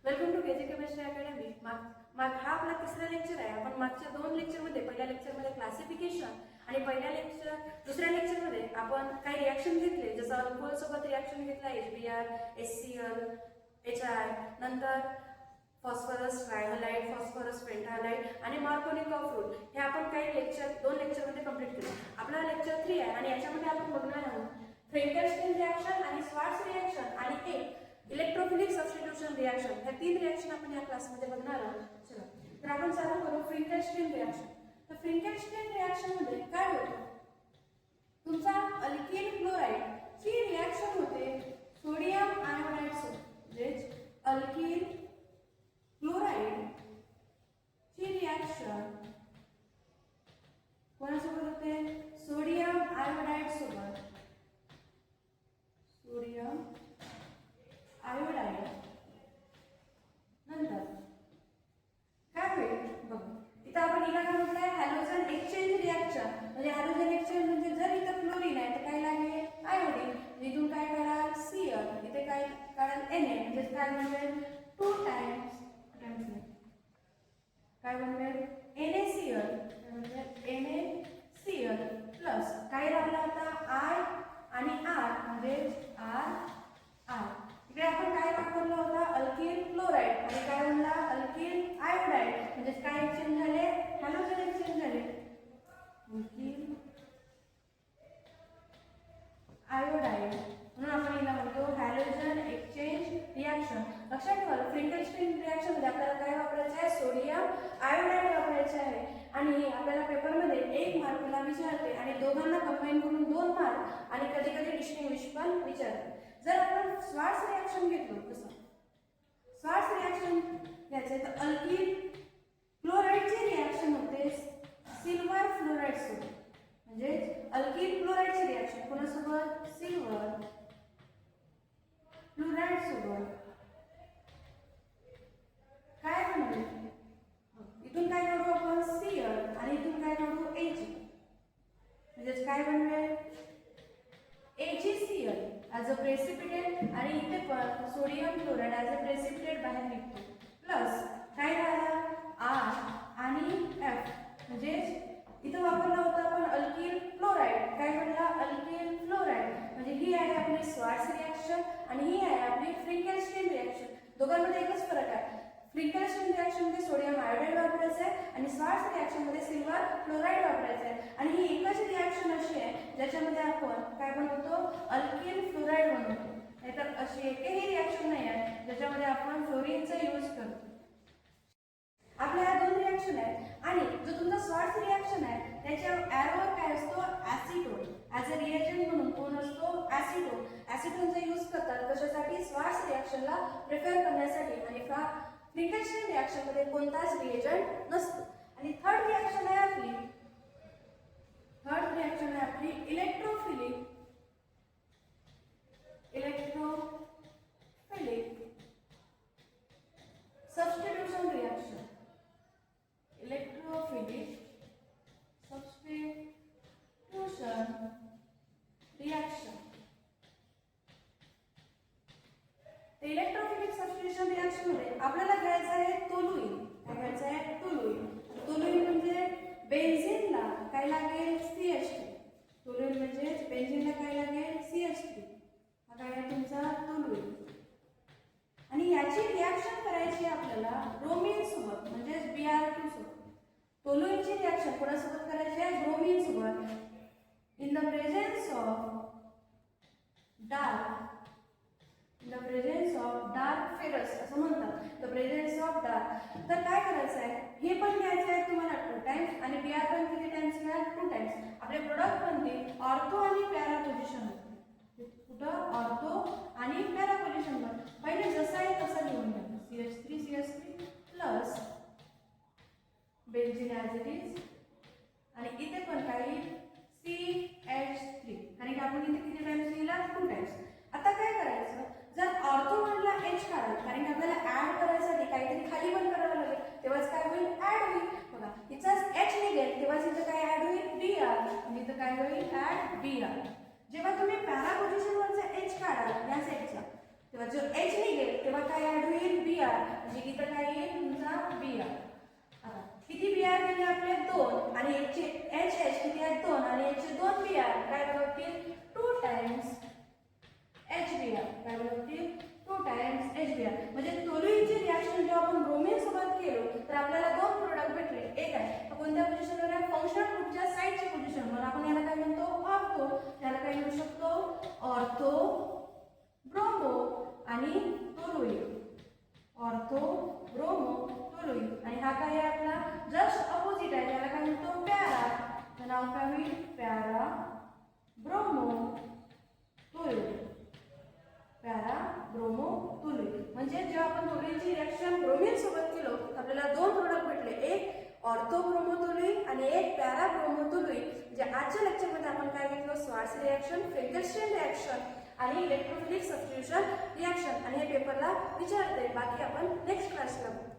Welcome to KG chemistry academy. हा आपला तिसरा लेक्चर आहे. आपण मागच्या 2 लेक्चरमध्ये, पहिल्या लेक्चरमध्ये क्लासिफिकेशन आणि दुसऱ्या लेक्चरमध्ये आपण काही रिॲक्शन घेतले, जसं अल्कोहोल सोबत रिॲक्शन घेतला, HBr, HCl, HI, नंतर फॉस्फरस ट्रायहलाइड, फॉस्फरस पेंटाहलाइड आणि मार्कोनिक ऑफ रूट. हे आपण काही 2 लेक्चरमध्ये कंप्लीट केले. आपला लेक्चर 3 आहे आणि याच्यामध्ये आपण बघणार आहोत फ्रेंकेल-स्टीन रिॲक्शन आणि स्वार्ट्स रिॲक्शन आणि एक इलेक्ट्रोफिलिक सबस्टिट्यूशन रिॲक्शन. ह्या 3 रिॲक्शन आपण या क्लासमध्ये बघणार आहोत. चला तर आपण चालू करू फ्रेंकेल-स्टीन रिॲक्शन. तर फ्रेंकेल-स्टीन रिॲक्शन मध्ये काय होतं, तुमचा अल्किल क्लोराइड ची रिॲक्शन होते सोडियम आयोडाइड सोबत. म्हणजे अल्किल क्लोराइड ची रिॲक्शन कोणासोबत होते? सोडियम आयोडाइड सोबत. सोडियम आयोडाइड नंतर काय होईल बघ. इथं आपण हिला काय म्हटलंय? Halogen exchange reaction. म्हणजे हॅलोजन एक्सचेंज म्हणजे जर इथं क्लोरीन आहे तर काय लागेल? आयोडीन. इथून काय काढाल? Cl. इथे काय काढाल? Na. म्हणजे काय बनवेल? 2 टाइम्स काय बनवेल? NaCl. म्हणजे NaCl प्लस काय राहिला आता? I आणि R म्हणजे RI. इकडे आपण काय वापरलं होता? अल्किल क्लोराइड आणि काय म्हणला? Alkyl iodide. म्हणजे काय एक्सचेंज झाले? हॅलोजन एक्सचेंज झाले. अल्किल आयोडाइड म्हणून आपण हिला म्हणतो हॅलोजन एक्सचेंज रिॲक्शन. लक्षात ठेवा, फ्रेंकेल-स्टीन रिॲक्शन मध्ये आपल्याला काय वापरायचं आहे? सोडियम आयोडाइड वापरायचे आहे. आणि आपल्याला पेपरमध्ये 1 मार्कला विचारते आणि दोघांना कंबाईन करून 2 मार्क आणि कधी कधी डिस्टिंग्विश पण विचारते. जर आपण स्वार्ट्स रिॲक्शन घेतलो, तसं स्वार्ट्स रिॲक्शन घ्यायचे तर अल्किल क्लोराइडची रिॲक्शन होते सिल्वर फ्लोराइड सोबत. म्हणजे अल्किल क्लोराइडची रिॲक्शन कोणासोबत? सिल्वर फ्लोराइड सोबत. काय बनवेल? इथून काय काढू आपण? Cl आणि इथून काय काढू? Ag. म्हणजे काय बनवेल? AgCl ॲज अ प्रेसिपिटेट आणि इथे पण sodium chloride as a precipitate बाहेर निघतो. प्लस काय राहिला? R आणि F. म्हणजे इथं वापरला होता आपण अल्किल क्लोराइड. काय म्हणला? Alkyl chloride. म्हणजे ही आहे आपली स्वार्ट्स रिॲक्शन आणि ही आहे आपली फ्रेंकेल-स्टीन रिॲक्शन. दोघांमध्ये एकच फरक आहे. फ्रेंकेल-स्टीन रिॲक्शन मध्ये सोडियम आयोडाइड वापरायचं आहे आणि स्वार्ट्स रिॲक्शन मध्ये सिल्वर क्लोराइड वापरायचं आहे. आणि ही एकच रिॲक्शन अशी आहे ज्याच्यामध्ये आपण काय बनवतो? अल्किल फ्लोराइड बनवतो. नाहीतर अशी एकही रिॲक्शन नाही आहे ज्याच्यामध्ये आपण फ्लोरीनचा यूज करतो. आपल्या ह्या 2 रिॲक्शन आहेत आणि जो तुमचा स्वार्ट्स रिॲक्शन आहे त्याच्या ॲरोवर काय असतो? ॲसिटोन. ॲज अ रिएजंट म्हणून कोण असतो? ॲसिटोन. ॲसिटोनचा यूज करतात कशासाठी? स्वार्ट्स रिॲक्शनला प्रिपेअर करण्यासाठी. आणि फ्रेंकेल-स्टीन रिॲक्शन मध्ये कोणताच रिएजंट नसतो. आणि थर्ड रिॲक्शन आहे आपली electrophilic substitution reaction. Electrophilic substitution reaction. Electrophilic substitution reaction मध्ये आपल्याला घ्यायचं आहे तोलुईन. काय घ्यायचं आहे? तोलुईन. तोलुईन म्हणजे बेन्झीनला काय लागेल? CH3. तोलुईन म्हणजे बेन्झीनला काय लागेल? CH3. हा काय आहे तुमचा? तोलुईन. आणि याची रिॲक्शन करायची आपल्याला ब्रोमीन सोबत म्हणजे Br2 सोबत. तोलुईनची रिॲक्शन कोणासोबत करायची आहे? ब्रोमीन सोबत. In the presence of dark ferrous असं म्हणतात. The presence of dark. तर काय करायचं आहे? हे पण घ्यायचं आहे तुम्हाला 2 टाइम्स आणि Br पण किती टाइम्स घ्या? 2 टाइम्स. आपले प्रोडक्ट बनते ऑर्थो आणि पॅरा पोझिशन. कुठं? ऑर्थो आणि पॅरा पोझिशन वर. पहिले जसं आहे तसं लिहून घ्या. CH3 plus benzene as it is आणि इथे पण काही CH3. कारण की आपण इथे किती टाइम्स लिहिला? 2 टाइम्स. आता काय करायचं? जर ऑर्थो मधला H काढाल, कारण की आपल्याला ऍड करायसाठी काहीतरी खाली पण करावं लागेल, तेव्हाच काय होईल? ऍड होईल. बघा इथं H निघेल तेव्हाच इथं काय ऍड होईल? Br. आणि इथं काय होईल? Add Br. जेव्हा तुम्ही पॅरा पोझिशन वरचा H काढाल या साईडचा, तेव्हा जो H निघेल तेव्हा काय ऍड होईल? Br. प्रतिक्रिया म्हणजे तोलुईची रिॲक्शन जेव्हा आपण ब्रोमीन सोबत केलो तर आपल्याला दोन प्रोडक्ट भेटले. एक आहे कोणत्या पोझिशनवर आहे, फंक्शनल ग्रुपच्या साईडची पोझिशन, म्हणून आपण याला काय म्हणतो, ऑर्थो. याला काय म्हणू शकतो, ऑर्थो ब्रोमो आणि तोलुई. Ortho bromo Tolui. आणि हा काय आहे आपला जस्ट अपोजिट आहे, त्याला काय म्हणतो, पॅरा. तर नाव काय होईल, para bromo toluene. Para bromo toluene. म्हणजे जेव्हा आपण तोलुईची रिॲक्शन ब्रोमीन सोबत केलो आपल्याला दोन प्रोडक्ट भेटले, एक ऑर्थो ब्रोमो तोलुई आणि एक पॅरा ब्रोमो तोलुई. म्हणजे आजच्या लेक्चरमध्ये आपण काय घेतलं, स्वार्ट्झ रिॲक्शन, फिंकलस्टीन रिॲक्शन आणि इलेक्ट्रोफिलिक सबस्टिट्यूशन रिॲक्शन. आणि हे पेपरला विचारते. बाकी आपण नेक्स्ट